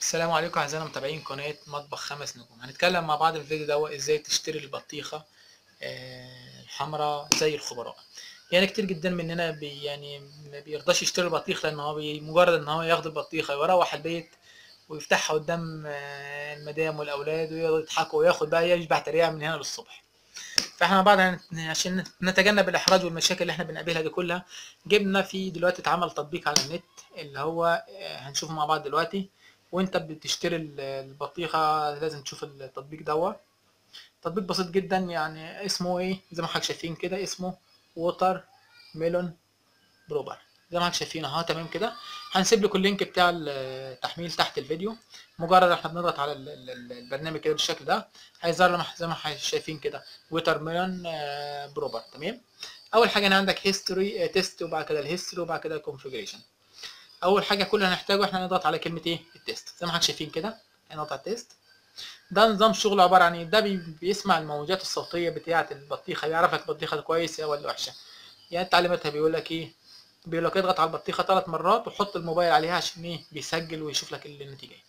السلام عليكم اعزائنا متابعين قناه مطبخ خمس نجوم. هنتكلم مع بعض في الفيديو ده ازاي تشتري البطيخه الحمراء زي الخبراء. يعني كتير جدا مننا يعني ما بيرضاش يشتري البطيخ، لان هو مجرد ان هو ياخد البطيخه ويروح البيت ويفتحها قدام المدام والاولاد ويقعدوا يضحكوا وياخد بقى يشبع تريقه من هنا للصبح. فاحنا مع بعض عشان نتجنب الاحراج والمشاكل اللي احنا بنقابلها دي كلها، جبنا في دلوقتي اتعمل تطبيق على النت اللي هو هنشوفه مع بعض دلوقتي. وانت بتشتري البطيخه لازم تشوف التطبيق دوت. تطبيق بسيط جدا، يعني اسمه ايه زي ما حضرتك شايفين كده، اسمه ووتر ميلون بروبر زي ما حضرتك شايفين اهو. تمام كده. هنسيب لكم اللينك بتاع التحميل تحت الفيديو. مجرد احنا بنضغط على البرنامج كده بالشكل ده هيظهر لنا زي ما حضرتك شايفين كده ووتر ميلون بروبر. تمام. اول حاجه هنا عندك هيستوري تيست، وبعد كده الهيستوري، وبعد كده الكونفيجريشن. اول حاجه كل اللي هنحتاجه احنا نضغط على كلمه ايه التيست زي ما حضرتك شايفين كده. هنضغط على التيست. ده نظام شغل عباره عن ايه؟ ده بيسمع الموجات الصوتيه بتاعه البطيخه، بيعرف لك البطيخه دي كويسه ولا وحشه. يعني تعليماتها بيقول لك ايه؟ بيقول لك اضغط على البطيخه 3 مرات وحط الموبايل عليها عشان ايه بيسجل ويشوف لك النتيجه ايه.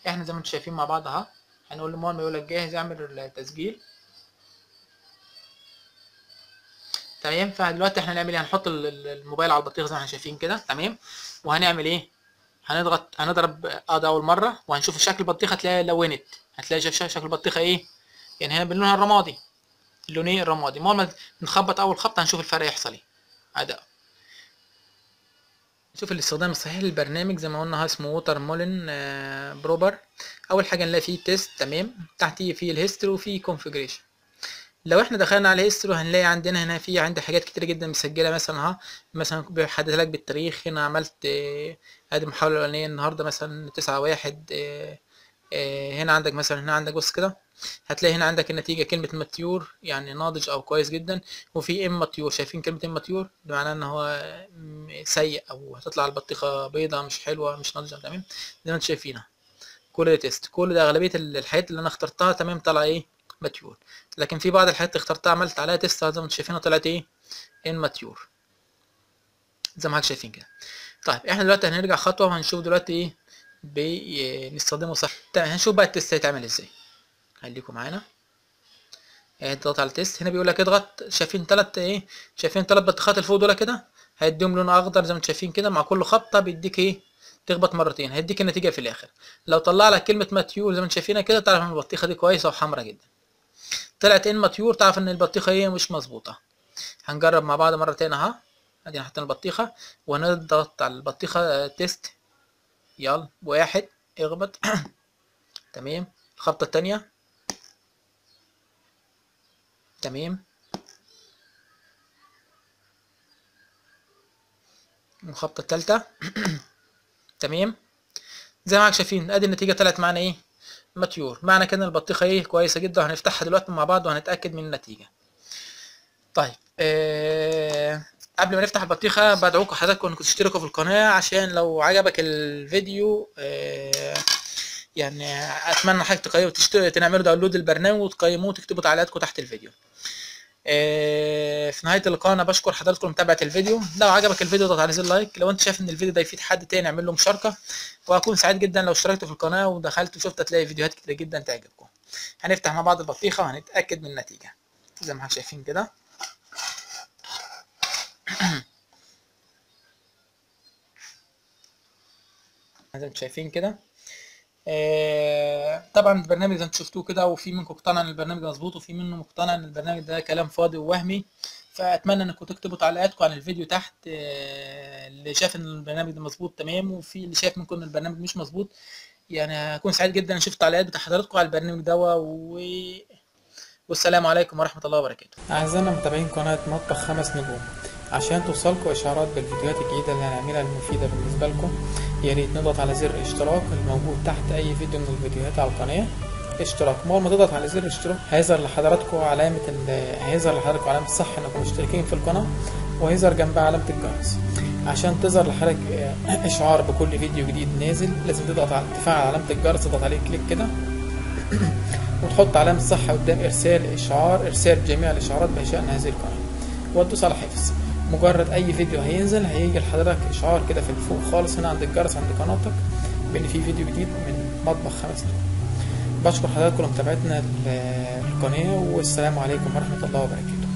احنا زي ما انتم شايفين مع بعض اهو. هنقول له ما يقول لك جاهز اعمل التسجيل. تمام. فدلوقتي احنا هنعمل ايه؟ هنحط الموبايل على البطيخه زي ما احنا شايفين كده. تمام. وهنعمل ايه؟ هنضرب ده اول مره، وهنشوف شكل البطيخه هتلاقيها لونت. هتلاقي شكل البطيخه ايه؟ يعني هنا بلونها الرمادي، اللونين الرمادي. ما نخبط اول خبطه هنشوف الفرق يحصل ايه. اداء. نشوف الاستخدام الصحيح للبرنامج زي ما قلنا اسمه ووتر مولن بروبر. اول حاجه نلاقي فيه تيست. تمام. تحتيه فيه الهيستوري وفيه كونفيجريشن. لو احنا دخلنا على الهيستوري هنلاقي عندنا هنا في عندي حاجات كتير جدا مسجله، مثلا اهو. مثلا بيحدد لك بالتاريخ. هنا عملت ادي المحاوله الاولانيه النهارده مثلا 9/1. هنا عندك مثلا، هنا عندك بص كده هتلاقي هنا عندك النتيجه كلمه ماتيور يعني ناضج او كويس جدا، وفي ماتيور. شايفين كلمه ماتيور ده معناه ان هو سيء، او هتطلع البطيخه بيضه مش حلوه مش ناضجه. تمام. زي ما انتم شايفينها. كل ده تيست. كل ده اغلبيه الحاجات اللي انا اخترتها تمام طالعه ايه ماتيور. لكن في بعض الحاجات اللي اخترتها عملت عليها تيست زي ما انتم شايفينها طلعت ايه ماتيور زي ما حضرتك شايفين كده. طيب احنا دلوقتي هنرجع خطوه وهنشوف دلوقتي ايه بنستخدمه صح. هنشوف بقى التيست هيتعمل ازاي. خليكم معانا. اضغط على التيست. هنا بيقول لك اضغط. شايفين شايفين 3 بطيخات اللي فوق دول كده هيديهم لون اخضر زي ما انتم شايفين كده. مع كل خبطه بيديك تخبط مرتين هيديك النتيجه في الاخر. لو طلع لك كلمه ماتيور زي ما انتم شايفينها كده تعرف ان البطيخه دي كويسه وحمرا جدا. طلعت ماتيور تعرف ان البطيخه مش مظبوطه. هنجرب مع بعض مره تاني اهو. ادي حطينا البطيخه وهنضغط على البطيخه تيست. يلا 1 اخبط. تمام. الخبطه التانيه. تمام. الخبطه التالته. تمام. زي ما حضرتك شايفين ادي النتيجه طلعت معانا ماتيور. معنى كده البطيخه كويسه جدا. وهنفتحها دلوقتي مع بعض وهنتاكد من النتيجه. طيب قبل ما نفتح البطيخه بدعوكم حضراتكم انكم تشتركوا في القناه عشان لو عجبك الفيديو يعني اتمنى حضرتك تقيموا تعملوا داونلود البرنامج وتقيموه وتكتبوا تعليقاتكم تحت الفيديو. في نهايه اللقاء انا بشكر حضراتكم لمتابعه الفيديو. لو عجبك الفيديو اضغط على زر لايك. لو انت شايف ان الفيديو ده يفيد حد تاني اعمل له مشاركه. وهكون سعيد جدا لو اشتركت في القناه ودخلت وشفت هتلاقي فيديوهات كتير جدا تعجبكم. هنفتح مع بعض البطيخه وهنتاكد من النتيجه زي ما احنا شايفين كده. زي ما انتم شايفين كده. طبعا البرنامج زي ما انتم شفتوه كده، وفي منكم مقتنع ان البرنامج مظبوط وفي منه مقتنع ان البرنامج ده كلام فاضي ووهمي. فاتمنى انكم تكتبوا تعليقاتكم عن الفيديو تحت. اللي شايف ان البرنامج ده مظبوط تمام، وفي اللي شايف منكم ان البرنامج مش مظبوط. يعني هكون سعيد جدا اشوف التعليقات بتاع حضراتكم على البرنامج ده والسلام عليكم ورحمة الله وبركاته. أعزائنا متابعين قناة مطبخ 5 نجوم، عشان توصلكم إشعارات بالفيديوهات الجديدة اللي هنعملها المفيدة بالنسبة لكم، يا ريت نضغط على زر اشتراك الموجود تحت أي فيديو من الفيديوهات على القناة. اشتراك. أول ما تضغط على زر اشتراك هيظهر لحضراتكم علامة الصح إنكم مشتركين في القناة، وهيظهر جنبها علامة الجرس. عشان تظهر لحضرتك إشعار بكل فيديو جديد نازل لازم تفعل علامة الجرس. تضغط عليه كليك كده وتحط علامة صح قدام ارسال جميع الاشعارات بشأن هذه القناة، وتدوس على حفظ. مجرد اي فيديو هينزل هيجي لحضرتك اشعار كده في فوق خالص هنا عند الجرس عند قناتك بان في فيديو جديد من مطبخ 5 توم. بشكر حضراتكم لمتابعتنا القناة، والسلام عليكم ورحمة الله وبركاته.